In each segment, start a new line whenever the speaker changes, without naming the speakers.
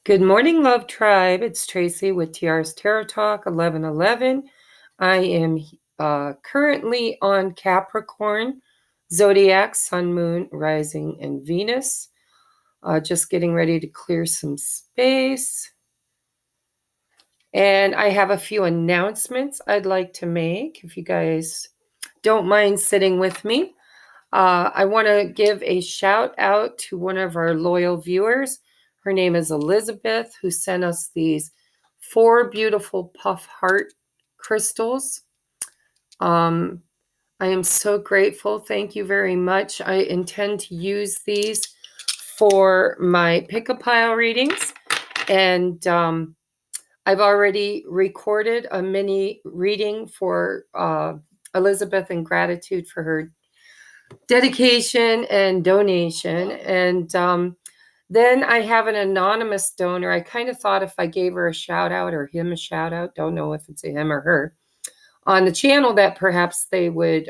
Good morning, Love Tribe. It's Tracy with TR's Tarot Talk 1111. I am currently on Capricorn, zodiacs, sun, moon, rising, and Venus. Just getting ready to clear some space. And I have a few announcements I'd like to make if you guys don't mind sitting with me. I want to give a shout out to one of our loyal viewers. Her name is Elizabeth, who sent us these 4 beautiful puff heart crystals. I am so grateful. Thank you very much. I intend to use these for my pick-a-pile readings. And I've already recorded a mini reading for Elizabeth in gratitude for her dedication and donation. And then I have an anonymous donor. I kind of thought if I gave her a shout out or him a shout out, don't know if it's a him or her, on the channel, that perhaps they would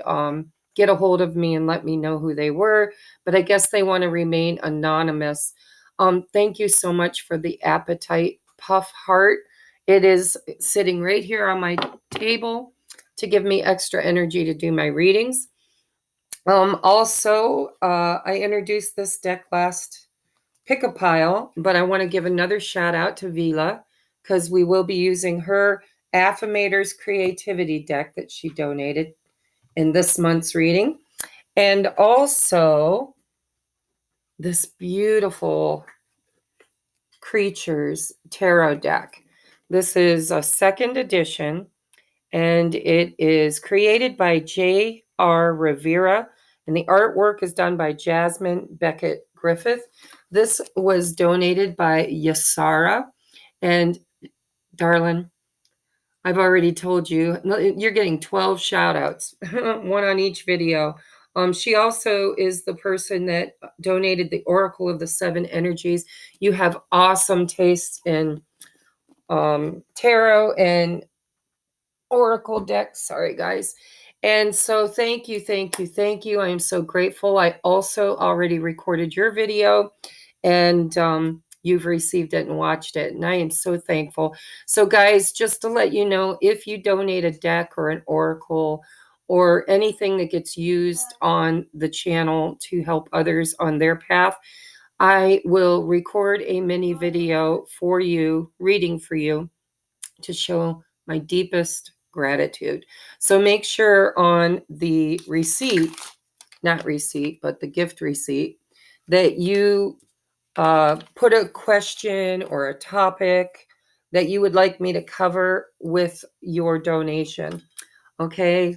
get a hold of me and let me know who they were. But I guess they want to remain anonymous. Thank you so much for the Appetite Puff Heart. It is sitting right here on my table to give me extra energy to do my readings. Also, I introduced this deck last pick-a-pile, but I want to give another shout out to Vila because we will be using her Affirmators Creativity deck that she donated in this month's reading. And also this beautiful Creatures Tarot deck. This is a second edition, and it is created by J.R. Rivera, and the artwork is done by Jasmine Beckett Griffith. This was donated by Yasara. And darling, I've already told you, you're getting 12 shout outs, one on each video. She also is the person that donated the Oracle of the Seven Energies. You have awesome taste in tarot and Oracle decks. Sorry, guys. And so thank you, thank you, thank you. I am so grateful. I also already recorded your video, and you've received it and watched it, and I am so thankful. So guys, just to let you know, if you donate a deck or an oracle or anything that gets used on the channel to help others on their path, I will record a mini video for you, reading for you, to show my deepest gratitude. So make sure on the receipt, not receipt, but the gift receipt, that you put a question or a topic that you would like me to cover with your donation. Okay?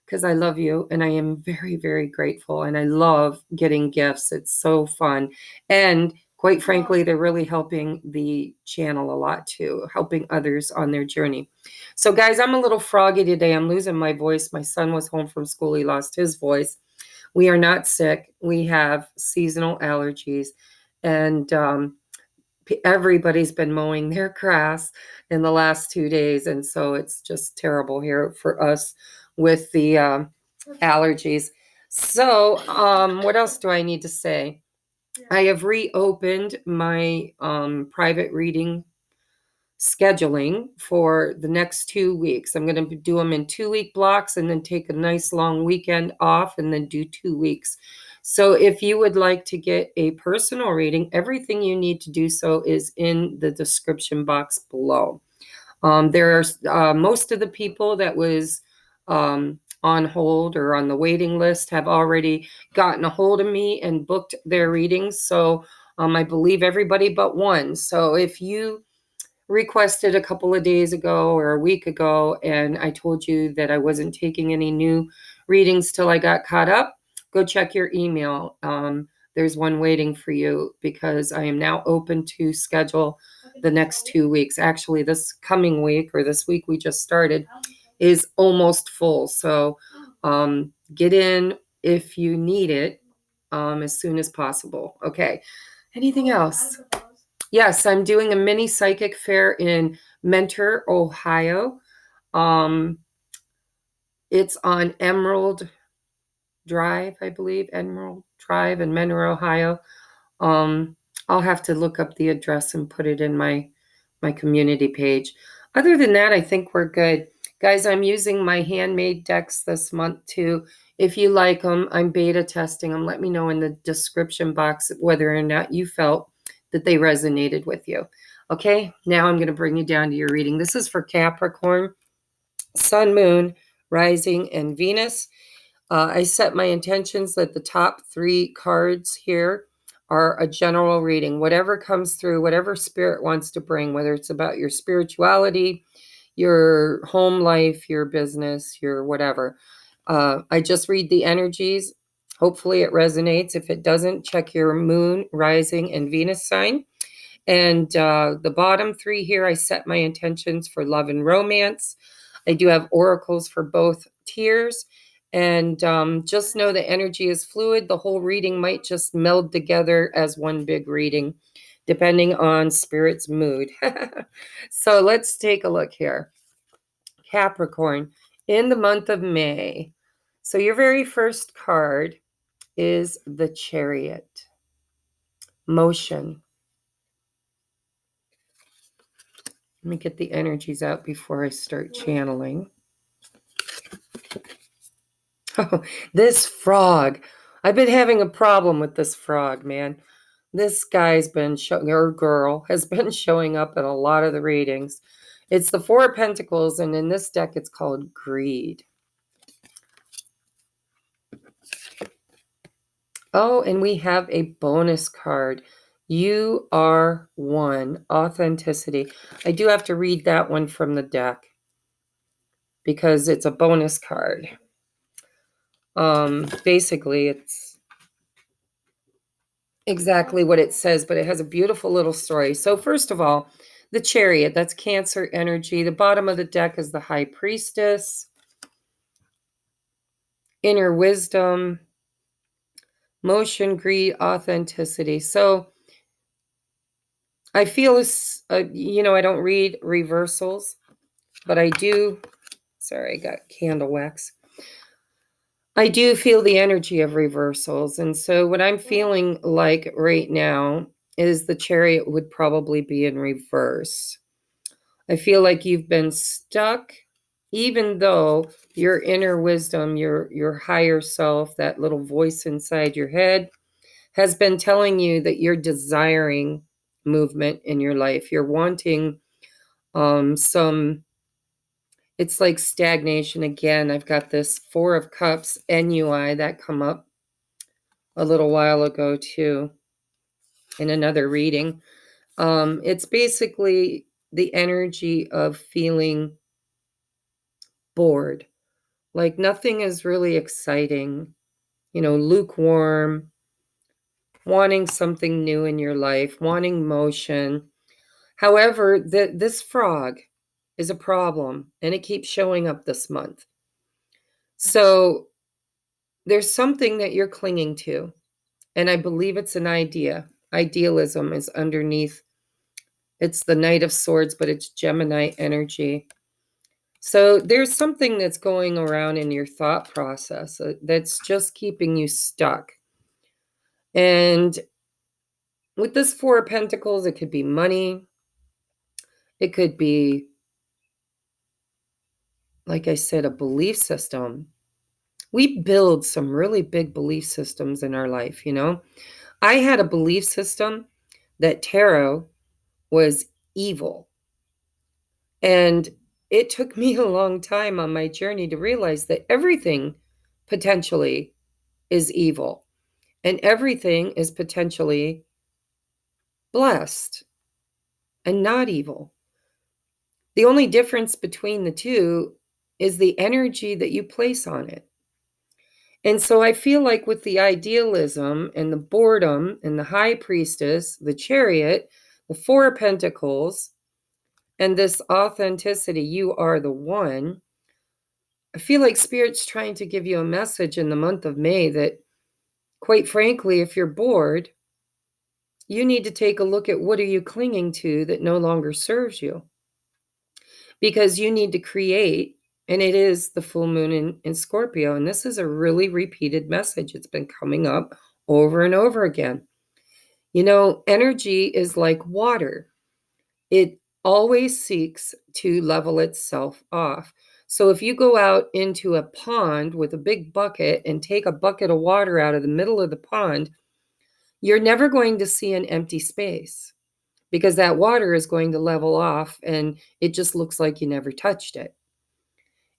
Because I love you and I am very, very grateful. And I love getting gifts. It's so fun. And quite frankly, they're really helping the channel a lot too, helping others on their journey. So guys, I'm a little froggy today. I'm losing my voice. My son was home from school. He lost his voice. We are not sick. We have seasonal allergies. And everybody's been mowing their grass in the last 2 days. And so it's just terrible here for us with the allergies. So what else do I need to say? I have reopened my private reading scheduling for the next 2 weeks. I'm going to do them in 2-week blocks and then take a nice long weekend off and then do 2 weeks. So if you would like to get a personal reading, everything you need to do so is in the description box below. There are most of the people that was on hold or on the waiting list have already gotten a hold of me and booked their readings. So I believe everybody but one. So if you requested a couple of days ago or a week ago and I told you that I wasn't taking any new readings till I got caught up, go check your email. There's one waiting for you because I am now open to schedule the next 2 weeks. Actually, this coming week or this week we just started is almost full. So get in if you need it as soon as possible. Okay. Anything else? Yes, I'm doing a mini psychic fair in Mentor, Ohio. It's on Emerald Drive, I believe, Emerald Drive in Mentor, Ohio. I'll have to look up the address and put it in my community page. Other than that, I think we're good. Guys, I'm using my handmade decks this month too. If you like them, I'm beta testing them. Let me know in the description box whether or not you felt that they resonated with you. Okay, now I'm going to bring you down to your reading. This is for Capricorn, Sun, Moon, Rising, and Venus. I set my intentions that the top 3 cards here are a general reading. Whatever comes through, whatever spirit wants to bring, whether it's about your spirituality, your home life, your business, your whatever. I just read the energies. Hopefully it resonates. If it doesn't, check your moon, rising, and Venus sign. And the bottom 3 here, I set my intentions for love and romance. I do have oracles for both tiers. And just know the energy is fluid. The whole reading might just meld together as one big reading, depending on spirit's mood. So let's take a look here. Capricorn, in the month of May. So your very first card is the Chariot. Motion. Let me get the energies out before I start channeling. Oh, this frog. I've been having a problem with this frog, man. This guy's been showing, or girl, has been showing up in a lot of the readings. It's the 4 of Pentacles, and in this deck, it's called Greed. Oh, and we have a bonus card. You are one. Authenticity. I do have to read that one from the deck because it's a bonus card. Basically, it's exactly what it says, but it has a beautiful little story. So first of all, the Chariot, that's Cancer energy. The bottom of the deck is the High Priestess. Inner wisdom, motion, greed, authenticity. So I feel, I don't read reversals, but I do, sorry, I got candle wax. I do feel the energy of reversals. And so what I'm feeling like right now is the Chariot would probably be in reverse. I feel like you've been stuck, even though your inner wisdom, your higher self, that little voice inside your head, has been telling you that you're desiring movement in your life. You're wanting it's like stagnation again. I've got this 4 of Cups, NUI, that come up a little while ago too in another reading. It's basically the energy of feeling bored, like nothing is really exciting, lukewarm, wanting something new in your life, wanting motion. However, this frog is a problem, and it keeps showing up this month. So there's something that you're clinging to, and I believe it's an idea. Idealism is underneath. It's the Knight of Swords, but it's Gemini energy. So there's something that's going around in your thought process that's just keeping you stuck. And with this 4 of Pentacles, it could be money. It could be, like I said, a belief system. We build some really big belief systems in our life, I had a belief system that tarot was evil. And it took me a long time on my journey to realize that everything potentially is evil and everything is potentially blessed and not evil. The only difference between the two is the energy that you place on it. And so I feel like with the idealism and the boredom and the High Priestess, the Chariot, the 4 of Pentacles, and this authenticity, you are the one, I feel like Spirit's trying to give you a message in the month of May that, quite frankly, if you're bored, you need to take a look at what are you clinging to that no longer serves you. Because you need to create, and it is the full moon in Scorpio, and this is a really repeated message. It's been coming up over and over again. Energy is like water. It always seeks to level itself off. So if you go out into a pond with a big bucket and take a bucket of water out of the middle of the pond, you're never going to see an empty space because that water is going to level off and it just looks like you never touched it.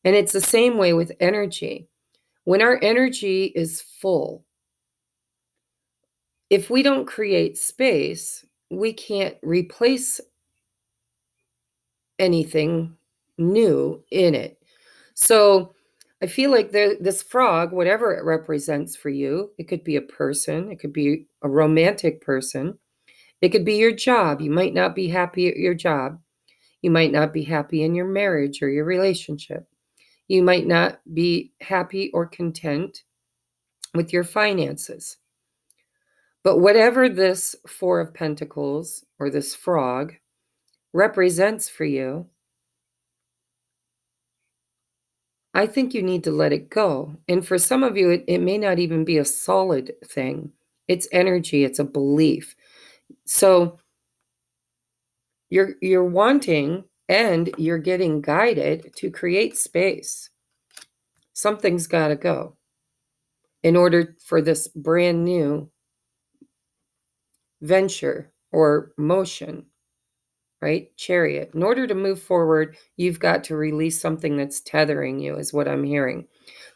And it's the same way with energy. When our energy is full, if we don't create space, we can't replace anything new in it. So I feel like this frog, whatever it represents for you, it could be a person, it could be a romantic person, it could be your job. You might not be happy at your job. You might not be happy in your marriage or your relationship. You might not be happy or content with your finances. But whatever this Four of Pentacles or this frog represents for you, I think you need to let it go. And for some of you, it may not even be a solid thing. It's energy, it's a belief. So you're wanting and you're getting guided to create space. Something's got to go in order for this brand new venture or motion, right? Chariot. In order to move forward, you've got to release something that's tethering you, is what I'm hearing.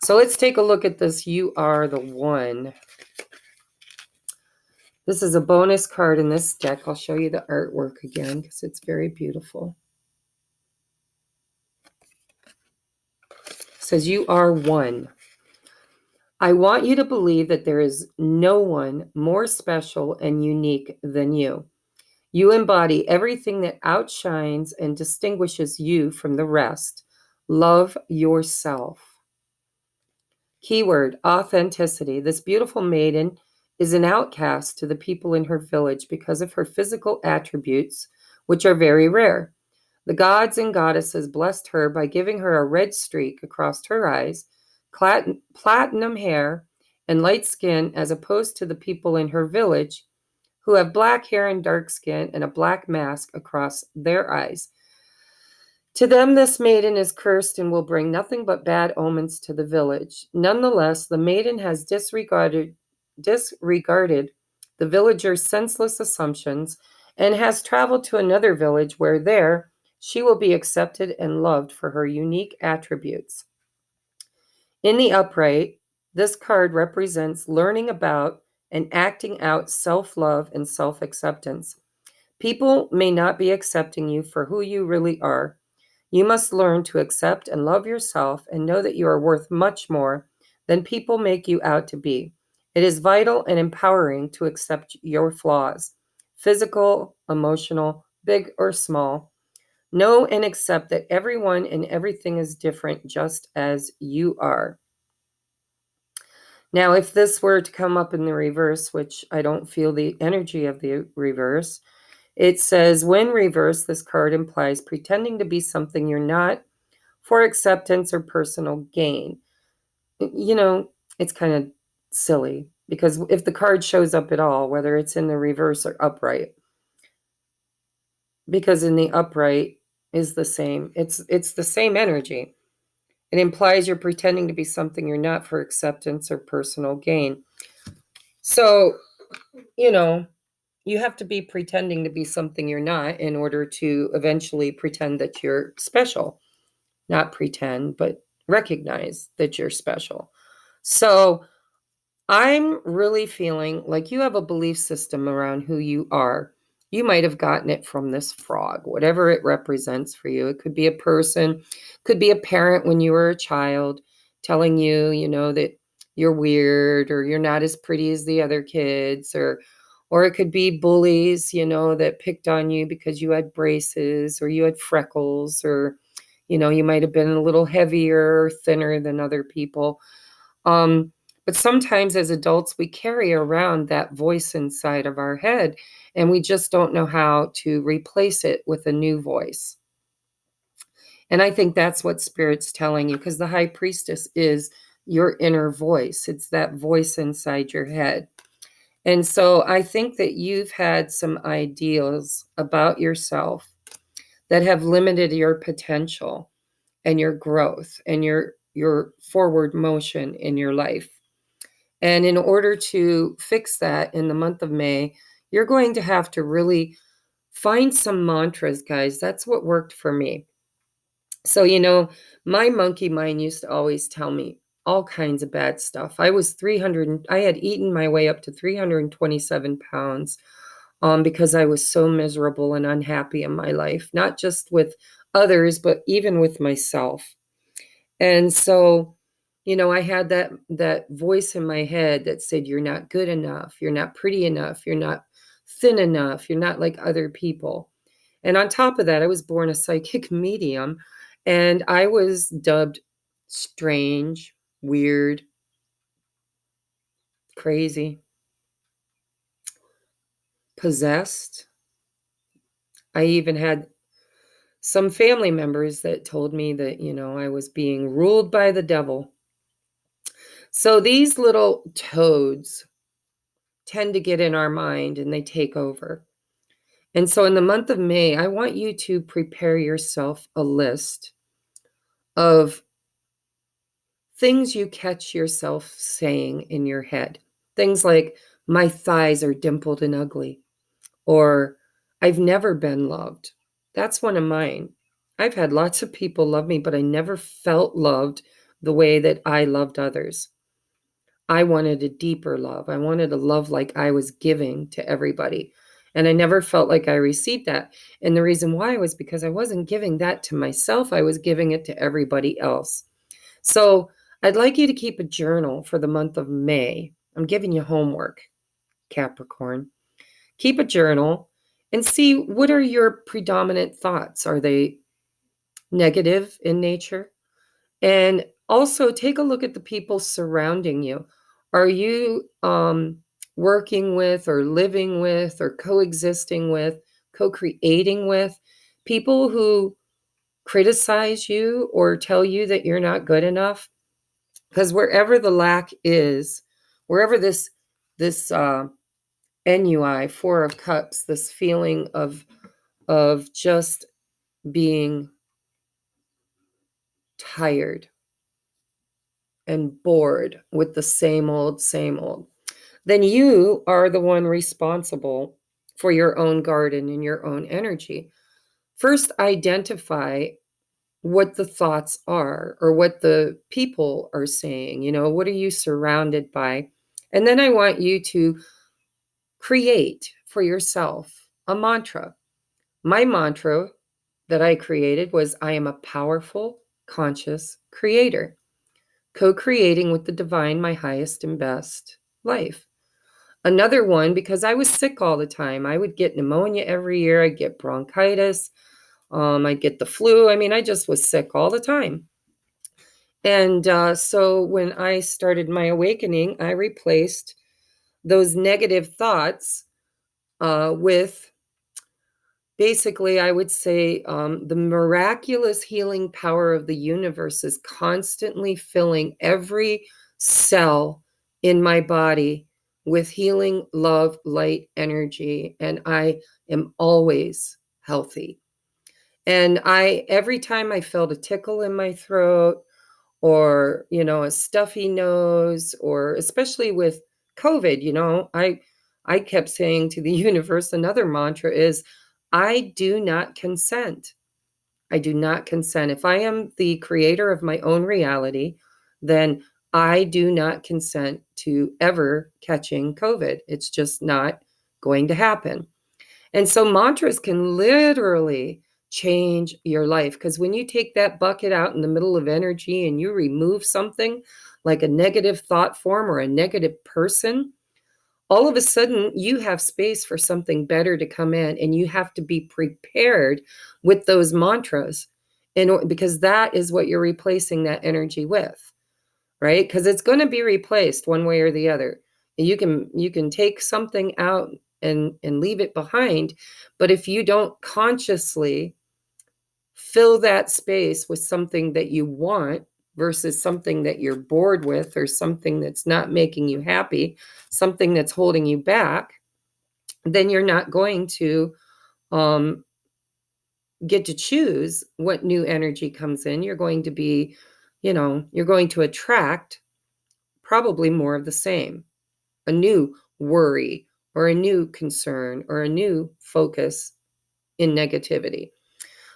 So let's take a look at this. You are the one. This is a bonus card in this deck. I'll show you the artwork again because it's very beautiful. It says you are one. I want you to believe that there is no one more special and unique than you. You embody everything that outshines and distinguishes you from the rest. Love yourself. Keyword, authenticity. This beautiful maiden is an outcast to the people in her village because of her physical attributes, which are very rare. The gods and goddesses blessed her by giving her a red streak across her eyes, platinum hair, and light skin, as opposed to the people in her village who have black hair and dark skin and a black mask across their eyes. To them, this maiden is cursed and will bring nothing but bad omens to the village. Nonetheless, the maiden has disregarded the villagers' senseless assumptions and has traveled to another village where there she will be accepted and loved for her unique attributes. In the upright, this card represents learning about and acting out self-love and self-acceptance. People may not be accepting you for who you really are. You must learn to accept and love yourself and know that you are worth much more than people make you out to be. It is vital and empowering to accept your flaws, physical, emotional, big or small. Know and accept that everyone and everything is different just as you are. Now, if this were to come up in the reverse, which I don't feel the energy of the reverse, it says, when reversed, this card implies pretending to be something you're not for acceptance or personal gain. It's kind of silly because if the card shows up at all, whether it's in the reverse or upright, because in the upright is the same. It's the same energy. It implies you're pretending to be something you're not for acceptance or personal gain. So, you have to be pretending to be something you're not in order to eventually pretend that you're special. Not pretend, but recognize that you're special. So I'm really feeling like you have a belief system around who you are. You might have gotten it from this frog, whatever it represents for you. It could be a person, could be a parent when you were a child telling you, that you're weird or you're not as pretty as the other kids, or it could be bullies, that picked on you because you had braces or you had freckles, or you might have been a little heavier or thinner than other people. But sometimes as adults, we carry around that voice inside of our head, and we just don't know how to replace it with a new voice. And I think that's what Spirit's telling you, because the High Priestess is your inner voice. It's that voice inside your head. And so I think that you've had some ideals about yourself that have limited your potential and your growth and your forward motion in your life. And in order to fix that in the month of May, you're going to have to really find some mantras, guys. That's what worked for me. So, my monkey mind used to always tell me all kinds of bad stuff. I had eaten my way up to 327 pounds because I was so miserable and unhappy in my life, not just with others, but even with myself. And so, I had that voice in my head that said, you're not good enough, you're not pretty enough, you're not thin enough, you're not like other people. And on top of that, I was born a psychic medium, and I was dubbed strange, weird, crazy, possessed. I even had some family members that told me that, I was being ruled by the devil. So these little toads tend to get in our mind and they take over. And so in the month of May, I want you to prepare yourself a list of things you catch yourself saying in your head. Things like, my thighs are dimpled and ugly, or I've never been loved. That's one of mine. I've had lots of people love me, but I never felt loved the way that I loved others. I wanted a deeper love. I wanted a love like I was giving to everybody. And I never felt like I received that. And the reason why was because I wasn't giving that to myself. I was giving it to everybody else. So I'd like you to keep a journal for the month of May. I'm giving you homework, Capricorn. Keep a journal and see, what are your predominant thoughts? Are they negative in nature? And also take a look at the people surrounding you. Are you working with or living with or coexisting with, co-creating with people who criticize you or tell you that you're not good enough? Because wherever the lack is, wherever this NUI, Four of Cups, this feeling of just being tired and bored with the same old, then you are the one responsible for your own garden and your own energy. First, identify what the thoughts are or what the people are saying. What are you surrounded by? And then I want you to create for yourself a mantra. My mantra that I created was, I am a powerful, conscious creator, co-creating with the divine my highest and best life. Another one, because I was sick all the time. I would get pneumonia every year. I'd get bronchitis. I'd get the flu. I just was sick all the time. And so when I started my awakening, I replaced those negative thoughts with, basically, I would say, the miraculous healing power of the universe is constantly filling every cell in my body with healing, love, light, energy, and I am always healthy. And every time I felt a tickle in my throat, or, a stuffy nose, or especially with COVID, I kept saying to the universe, another mantra is, I do not consent. I do not consent. If I am the creator of my own reality, then I do not consent to ever catching COVID. It's just not going to happen. And so mantras can literally change your life, because when you take that bucket out in the middle of energy and you remove something like a negative thought form or a negative person, all of a sudden you have space for something better to come in, and you have to be prepared with those mantras, because that is what you're replacing that energy with, right? Because it's going to be replaced one way or the other. You can take something out and leave it behind, but if you don't consciously fill that space with something that you want, versus something that you're bored with or something that's not making you happy, something that's holding you back, then you're not going to get to choose what new energy comes in. You're going to be, you're going to attract probably more of the same, a new worry or a new concern or a new focus in negativity.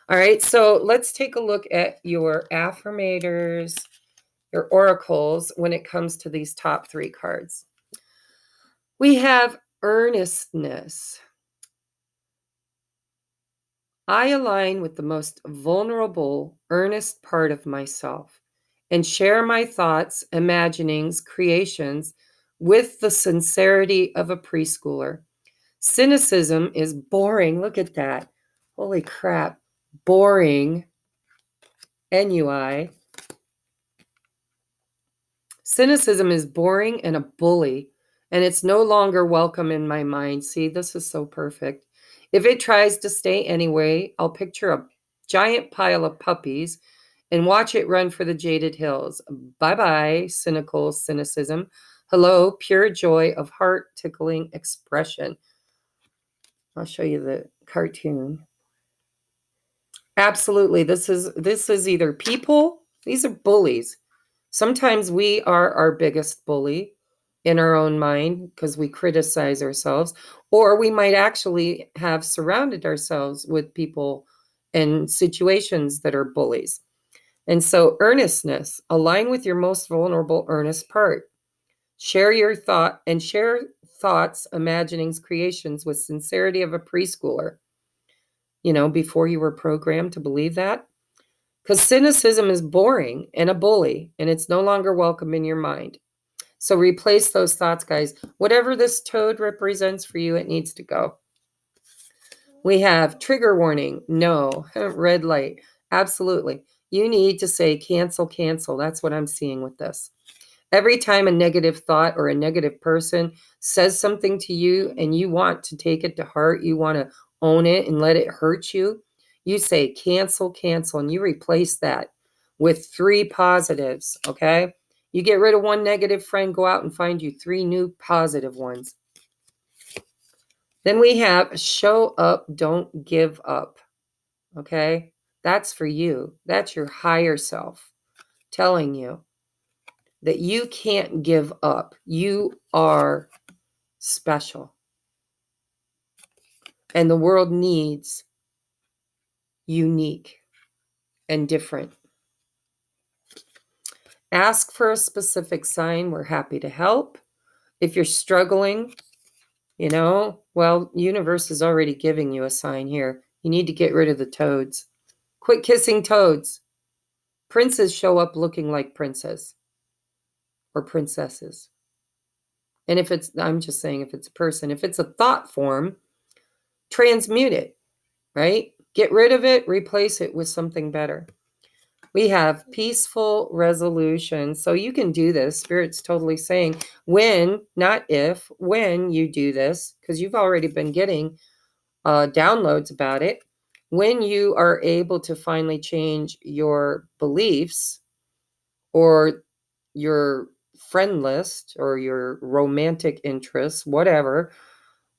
All right, so let's take a look at your affirmators, your oracles when it comes to these top 3 cards. We have earnestness. I align with the most vulnerable, earnest part of myself and share my thoughts, imaginings, creations with the sincerity of a preschooler. Cynicism is boring. Look at that. Holy crap. Boring. NUI. Cynicism is boring and a bully, and it's no longer welcome in my mind. See, this is so perfect. If it tries to stay anyway, I'll picture a giant pile of puppies and watch it run for the jaded hills. Bye-bye, cynical cynicism. Hello, pure joy of heart-tickling expression. I'll show you the cartoon. Absolutely. This is either people, these are bullies. Sometimes we are our biggest bully in our own mind because we criticize ourselves, or we might actually have surrounded ourselves with people and situations that are bullies. And so earnestness, align with your most vulnerable, earnest part. Share your thoughts, imaginings, creations with sincerity of a preschooler. Before you were programmed to believe that. Because cynicism is boring and a bully, and it's no longer welcome in your mind. So replace those thoughts, guys. Whatever this toad represents for you, it needs to go. We have trigger warning. No. Red light. Absolutely. You need to say cancel, cancel. That's what I'm seeing with this. Every time a negative thought or a negative person says something to you and you want to take it to heart, you want to own it and let it hurt you, you say cancel, cancel, and you replace that with 3 positives, okay? You get rid of one negative friend, go out and find you 3 new positive ones. Then we have show up, don't give up, okay? That's for you. That's your higher self telling you that you can't give up. You are special. And the world needs unique and different. Ask for a specific sign. We're happy to help. If you're struggling, universe is already giving you a sign here. You need to get rid of the toads. Quit kissing toads. Princes show up looking like princes or princesses. And I'm just saying, if it's a person, if it's a thought form, transmute it, right? Get rid of it, replace it with something better. We have peaceful resolution. So you can do this. Spirit's totally saying when, not if, when you do this, because you've already been getting downloads about it. When you are able to finally change your beliefs or your friend list or your romantic interests, whatever,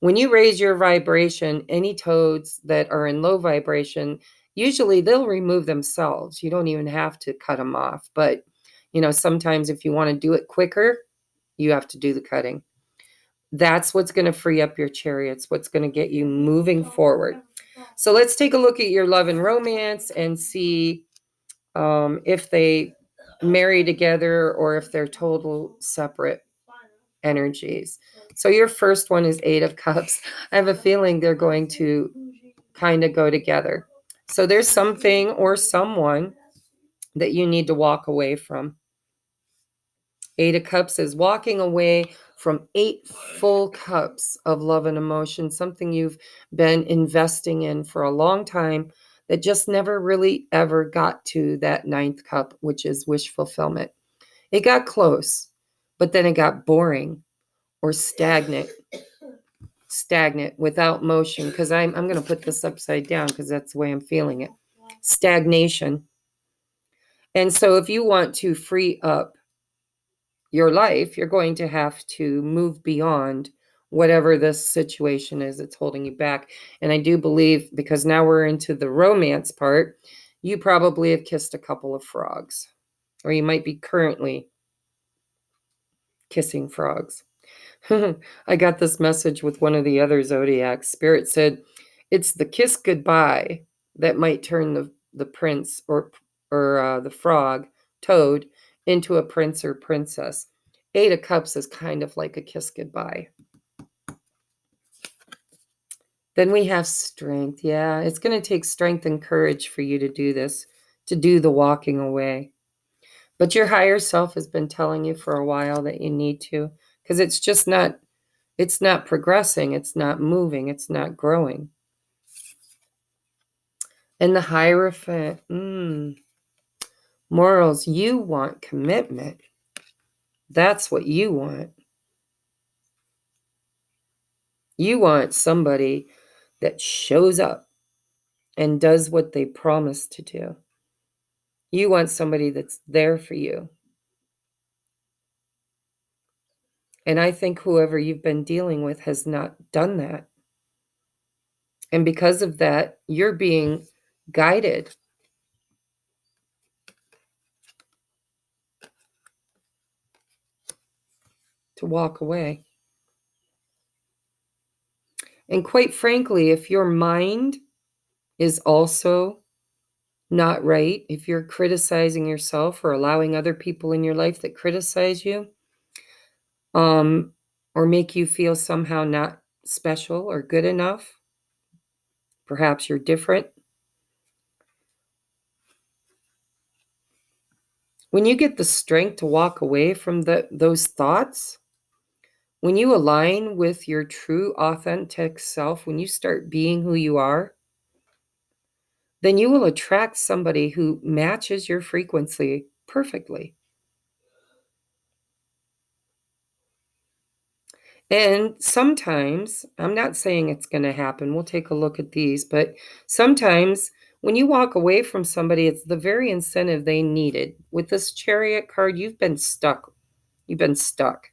when you raise your vibration, any toads that are in low vibration, usually they'll remove themselves. You don't even have to cut them off. But, sometimes if you want to do it quicker, you have to do the cutting. That's what's going to free up your chariots, what's going to get you moving forward. So let's take a look at your love and romance and see if they marry together or if they're total separate energies. So your first one is 8 of Cups. I have a feeling they're going to kind of go together. So there's something or someone that you need to walk away from. 8 of Cups is walking away from 8 full cups of love and emotion, something you've been investing in for a long time that just never really ever got to that 9th cup, which is wish fulfillment. It got close, but then it got boring or stagnant without motion, because I'm going to put this upside down because that's the way I'm feeling it. Stagnation. And so if you want to free up your life, you're going to have to move beyond whatever this situation is that's holding you back. And I do believe, because now we're into the romance part, you probably have kissed a couple of frogs, or you might be currently kissing frogs. I got this message with one of the other zodiacs. Spirit said, it's the kiss goodbye that might turn the prince or the frog, toad, into a prince or princess. 8 of Cups is kind of like a kiss goodbye. Then we have strength. Yeah, it's going to take strength and courage for you to do this, to do the walking away. But your higher self has been telling you for a while that you need to, because it's just not, it's not progressing, it's not moving, it's not growing. And the Hierophant, morals, you want commitment. That's what you want. You want somebody that shows up and does what they promise to do. You want somebody that's there for you. And I think whoever you've been dealing with has not done that. And because of that, you're being guided to walk away. And quite frankly, if your mind is also not right, if you're criticizing yourself or allowing other people in your life that criticize you, or make you feel somehow not special or good enough, perhaps you're different. When you get the strength to walk away from those thoughts, when you align with your true authentic self, when you start being who you are, then you will attract somebody who matches your frequency perfectly. And sometimes, I'm not saying it's going to happen, we'll take a look at these, but sometimes when you walk away from somebody, it's the very incentive they needed. With this Chariot card, you've been stuck. You've been stuck.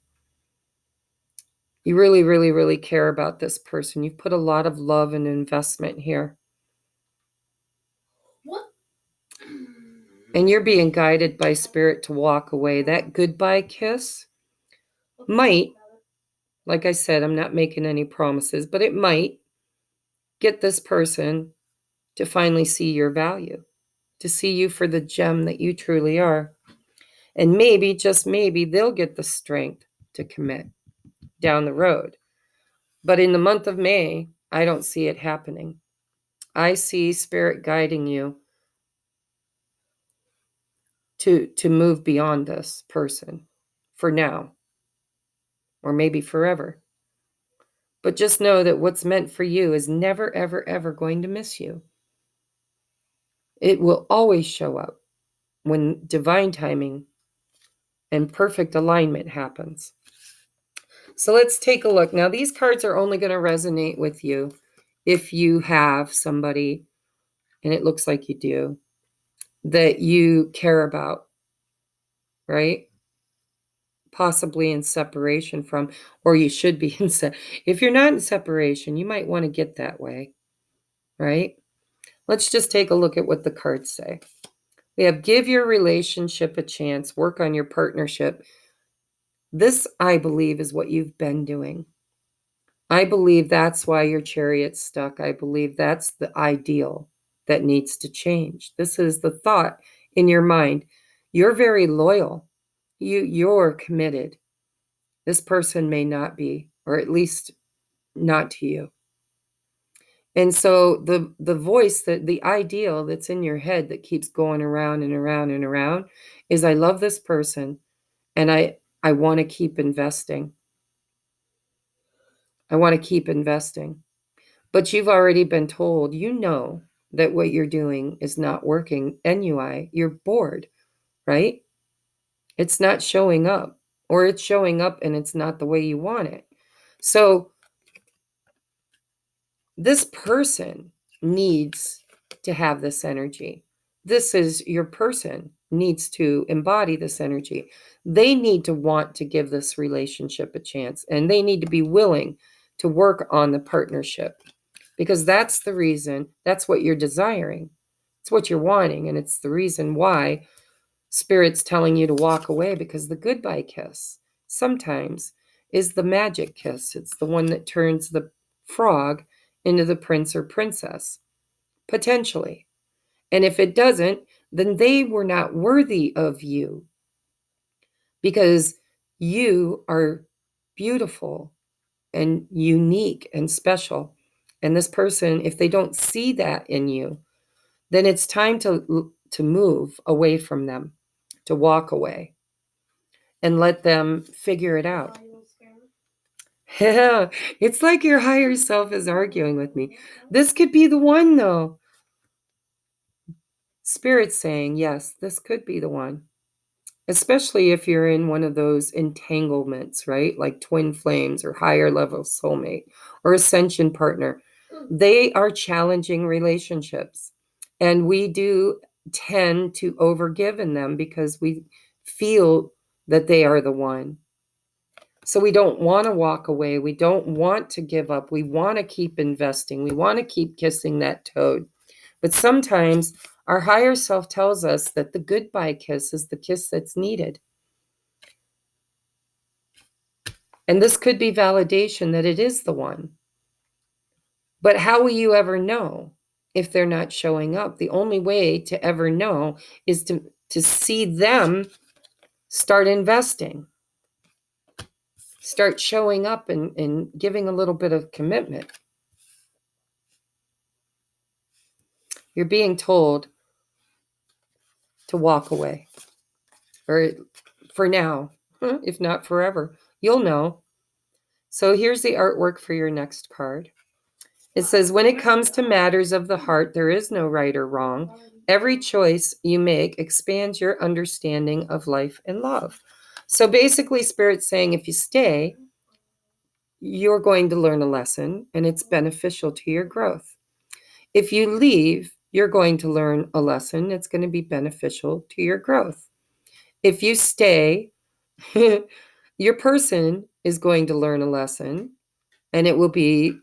You really, really, really care about this person. You've put a lot of love and investment here.
What?
And you're being guided by Spirit to walk away. That goodbye kiss might, like I said, I'm not making any promises, but it might get this person to finally see your value, to see you for the gem that you truly are. And maybe, just maybe, they'll get the strength to commit down the road. But in the month of May, I don't see it happening. I see Spirit guiding you to move beyond this person for now, or maybe forever. But just know that what's meant for you is never, ever, ever going to miss you. It will always show up when divine timing and perfect alignment happens. So let's take a look. Now, these cards are only going to resonate with you if you have somebody, and it looks like you do, that you care about, right? Possibly in separation from, or you should be in if you're not in separation, you might want to get that way, right? Let's just take a look at what the cards say. We have give your relationship a chance, work on your partnership. This, I believe, is what you've been doing. I believe that's why your Chariot's stuck. I believe that's the ideal that needs to change. This is the thought in your mind. You're very loyal. You're committed. This person may not be, or at least not to you. And so the voice, that the ideal that's in your head that keeps going around and around and around is, I love this person and I want to keep investing. I want to keep investing. But you've already been told, you know, that what you're doing is not working. NUI, you're bored, right? It's not showing up, or it's showing up and it's not the way you want it. So this person needs to have this energy. this is your person needs to embody this energy. They need to want to give this relationship a chance, and they need to be willing to work on the partnership, because that's the reason, that's what you're desiring. It's what you're wanting, and it's the reason why Spirit's telling you to walk away, because the goodbye kiss sometimes is the magic kiss. It's the one that turns the frog into the prince or princess, potentially. And if it doesn't, then they were not worthy of you, because you are beautiful and unique and special. And this person, if they don't see that in you, then it's time to move away from them, to walk away and let them figure it out. Yeah, it's like your higher self is arguing with me. This could be the one, though. Spirit's saying, yes, this could be the one. Especially if you're in one of those entanglements, right? Like twin flames or higher level soulmate or ascension partner. They are challenging relationships. And we do tend to overgive in them because we feel that they are the one. So we don't want to walk away. We don't want to give up. We want to keep investing. We want to keep kissing that toad. But sometimes our higher self tells us that the goodbye kiss is the kiss that's needed. And this could be validation that it is the one. But how will you ever know if they're not showing up? The only way to ever know is to see them start investing, start showing up and giving a little bit of commitment. You're being told to walk away, or for now, if not forever. You'll know. So here's the artwork for your next card. It says, when it comes to matters of the heart, there is no right or wrong. Every choice you make expands your understanding of life and love. So basically, Spirit's saying if you stay, you're going to learn a lesson, and it's beneficial to your growth. If you leave, you're going to learn a lesson. It's going to be beneficial to your growth. If you stay, your person is going to learn a lesson, and it will be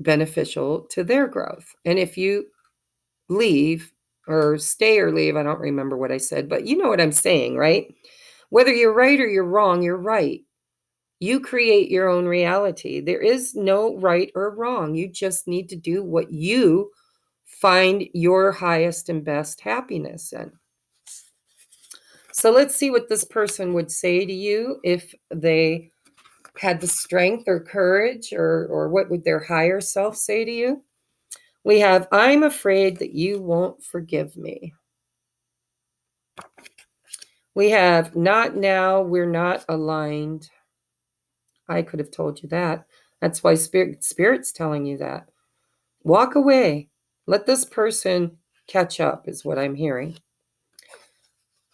beneficial to their growth. And if you leave or stay or leave, I don't remember what I said, but you know what I'm saying, right? Whether you're right or you're wrong, you're right. You create your own reality. There is no right or wrong. You just need to do what you find your highest and best happiness in. So let's see what this person would say to you if they had the strength or courage, or what would their higher self say to you? We have, I'm afraid that you won't forgive me. We have, not now, we're not aligned. I could have told you that. That's why Spirit's telling you that. Walk away. Let this person catch up, is what I'm hearing.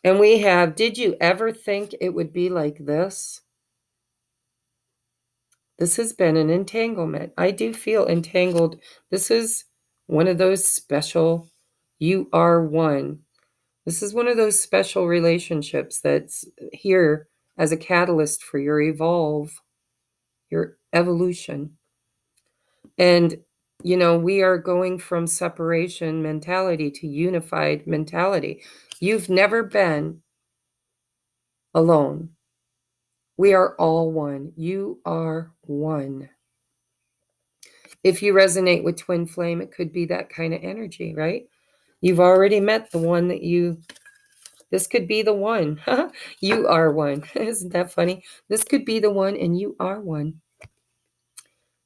And we have, did you ever think it would be like this? This has been an entanglement. I do feel entangled. This is one of those special, you are one. This is one of those special relationships that's here as a catalyst for your your evolution. And, we are going from separation mentality to unified mentality. You've never been alone. We are all one. You are one. If you resonate with twin flame, it could be that kind of energy, right? You've already met the one this could be the one. You are one. Isn't that funny? This could be the one, and you are one.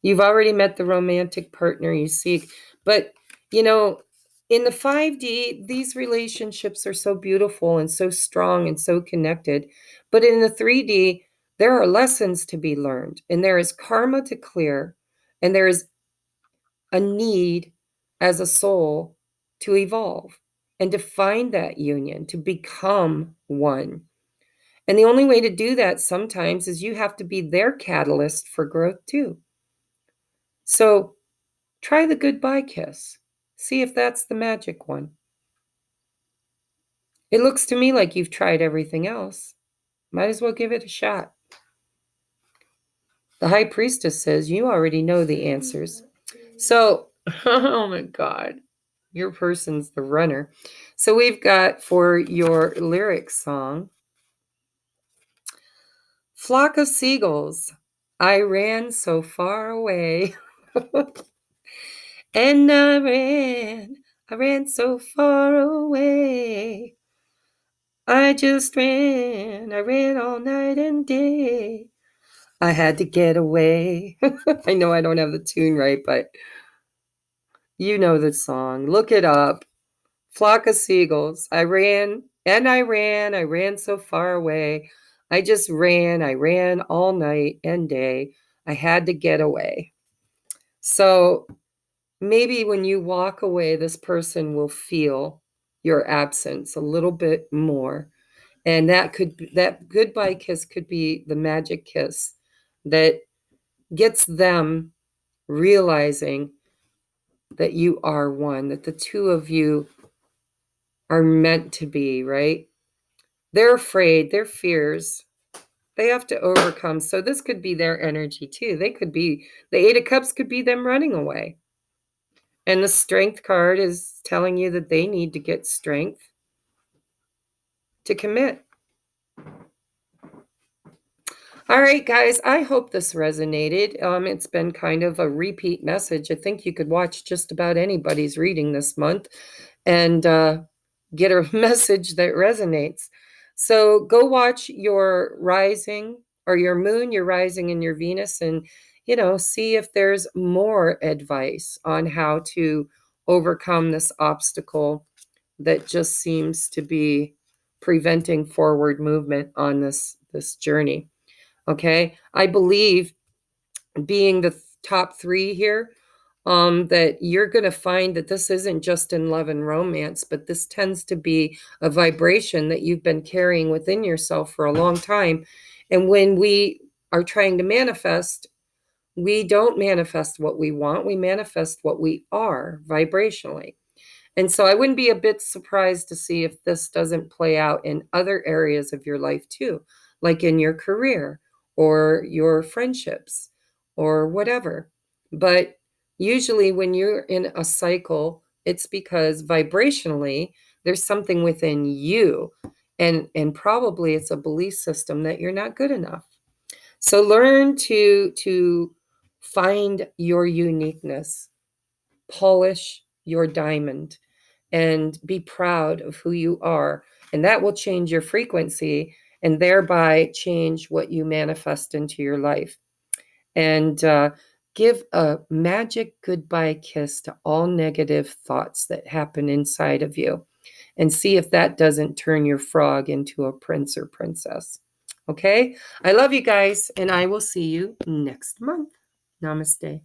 You've already met the romantic partner you seek. But, in the 5D, these relationships are so beautiful and so strong and so connected. But in the 3D, there are lessons to be learned, and there is karma to clear, and there is a need as a soul to evolve and to find that union, to become one. And the only way to do that sometimes is you have to be their catalyst for growth too. So try the goodbye kiss. See if that's the magic one. It looks to me like you've tried everything else. Might as well give it a shot. The high priestess says you already know the answers. So, oh my God, your person's the runner. So we've got for your lyric song, flock of seagulls, I ran so far away. And I ran so far away. I ran all night and day. I had to get away. I know I don't have the tune right, but you know the song. Look it up. Flock of seagulls. I ran I ran so far away. I ran all night and day. I had to get away. So maybe when you walk away, this person will feel your absence a little bit more. And that goodbye kiss could be the magic kiss that gets them realizing that you are one, that the two of you are meant to be, right? They're afraid, their fears, they have to overcome. So this could be their energy too. They could be, the Eight of Cups could be them running away. And the Strength card is telling you that they need to get strength to commit. All right, guys, I hope this resonated. It's been kind of a repeat message. I think you could watch just about anybody's reading this month and get a message that resonates. So go watch your rising or your moon, your rising, and your Venus, and see if there's more advice on how to overcome this obstacle that just seems to be preventing forward movement on this journey. Okay, I believe being the top three here, that you're going to find that this isn't just in love and romance, but this tends to be a vibration that you've been carrying within yourself for a long time. And when we are trying to manifest, we don't manifest what we want, we manifest what we are vibrationally. And so I wouldn't be a bit surprised to see if this doesn't play out in other areas of your life too, like in your career or your friendships or whatever. But usually when you're in a cycle, it's because vibrationally there's something within you, and probably it's a belief system that you're not good enough. So learn to find your uniqueness, polish your diamond, and be proud of who you are. And that will change your frequency and thereby change what you manifest into your life. And give a magic goodbye kiss to all negative thoughts that happen inside of you, and see if that doesn't turn your frog into a prince or princess. Okay? I love you guys, and I will see you next month. Namaste.